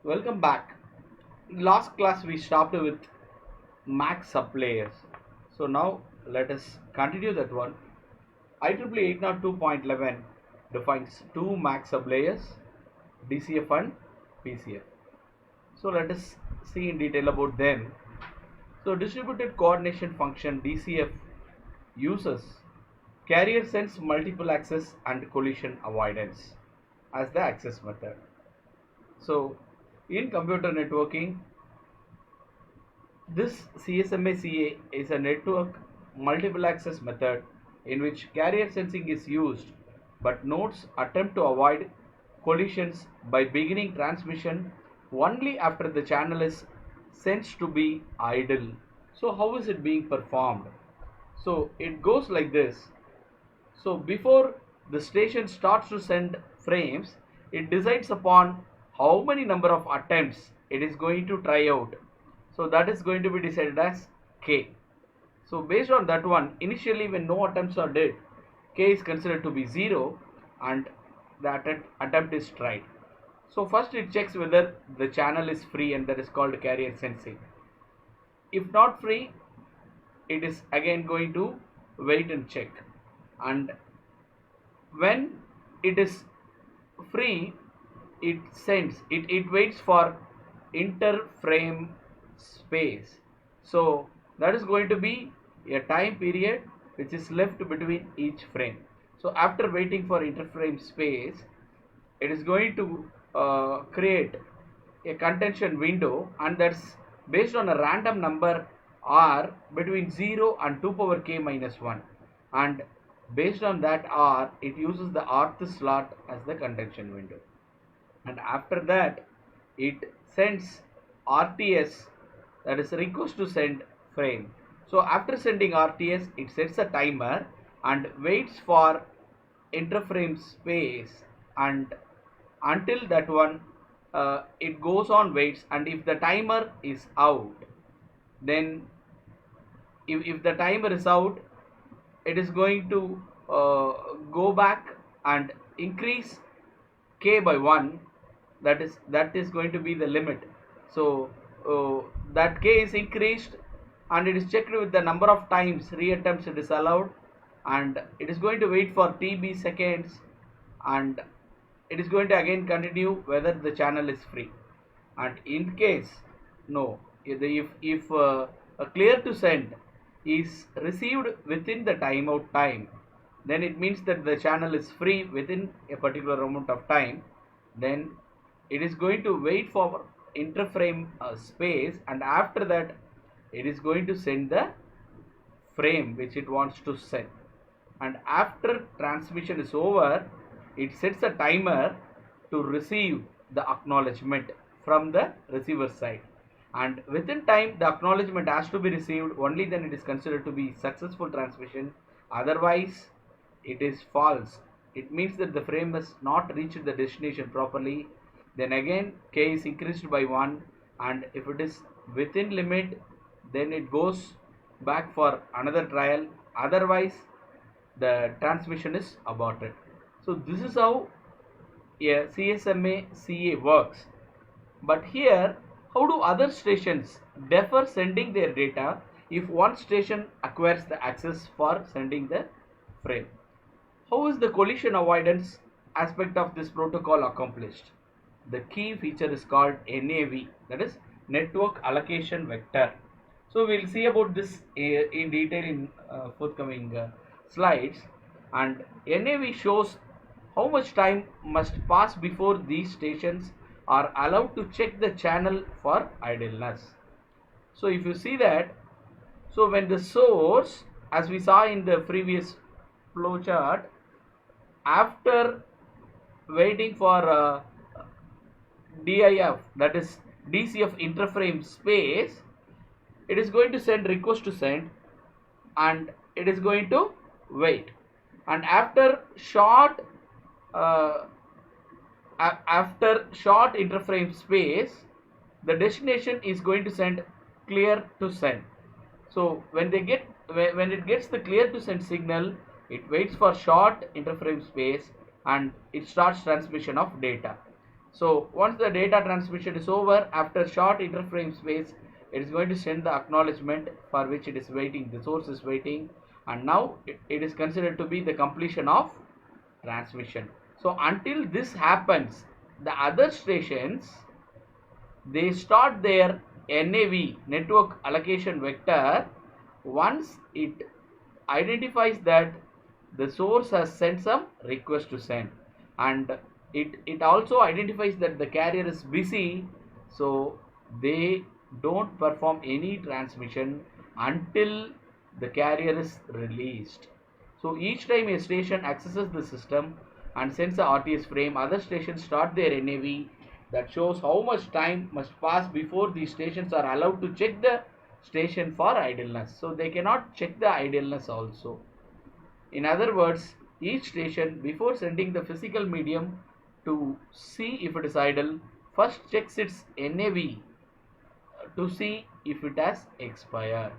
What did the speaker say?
Welcome back. In last class we stopped with MAC sublayers. So now let us continue that one. IEEE 802.11 defines two MAC sublayers, DCF and PCF. So let us see in detail about them. So distributed coordination function DCF uses carrier sense multiple access and collision avoidance as the access method. So in computer networking, this CSMA-CA is a network multiple access method in which carrier sensing is used, but nodes attempt to avoid collisions by beginning transmission only after the channel is sensed to be idle. So how is it being performed? So it goes like this. So before the station starts to send frames, it decides upon how many number of attempts it is going to try out. So that is going to be decided as K. So based on that one, initially when no attempts are did, K is considered to be 0 and the attempt is tried. So first it checks whether the channel is free, and that is called carrier sensing. If not free, it is again going to wait and check, and when it is free, it waits for interframe space. So that is going to be a time period which is left between each frame. So after waiting for interframe space, it is going to create a contention window, and that's based on a random number r between 0 and 2 power k minus 1, and based on that r it uses the rth slot as the contention window, and after that it sends RTS, that is request to send frame. So after sending RTS, it sets a timer and waits for interframe space, and until that one it goes on waits, and if the timer is out, then if the timer is out, it is going to go back and increase k by 1. That is going to be the limit. So that k is increased, and it is checked with the number of times reattempts it is allowed, and it is going to wait for tb seconds, and it is going to again continue whether the channel is free. And in case no, if a clear to send is received within the timeout time, then it means that the channel is free within a particular amount of time. Then it is going to wait for interframe space, and after that it is going to send the frame which it wants to send, and after transmission is over, it sets a timer to receive the acknowledgement from the receiver side, and within time the acknowledgement has to be received, only then it is considered to be successful transmission. Otherwise it is false. It means that the frame has not reached the destination properly. Then again k is increased by 1, and if it is within limit, then it goes back for another trial. Otherwise the transmission is aborted. So this is how a CSMA CA works. But here, how do other stations defer sending their data if one station acquires the access for sending the frame? How is the collision avoidance aspect of this protocol accomplished? The key feature is called NAV, that is Network Allocation Vector. So we'll see about this in detail in forthcoming slides. And NAV shows how much time must pass before these stations are allowed to check the channel for idleness. So if you see that, so when the source, as we saw in the previous flow chart, after waiting for DIF, that is DCF interframe space, it is going to send request to send, and it is going to wait, and after short interframe space, the destination is going to send clear to send. So when it gets the clear to send signal, it waits for short interframe space and it starts transmission of data. So once the data transmission is over, after short interframe space, it is going to send the acknowledgement for which it is waiting, the source is waiting, and now it is considered to be the completion of transmission. So until this happens, the other stations, they start their NAV, network allocation vector, once it identifies that the source has sent some request to send, and it also identifies that the carrier is busy, so they don't perform any transmission until the carrier is released. So each time a station accesses the system and sends a RTS frame, other stations start their NAV that shows how much time must pass before these stations are allowed to check the station for idleness. So they cannot check the idleness also. In other words, each station, before sending the physical medium to see if it is idle, first checks its NAV to see if it has expired.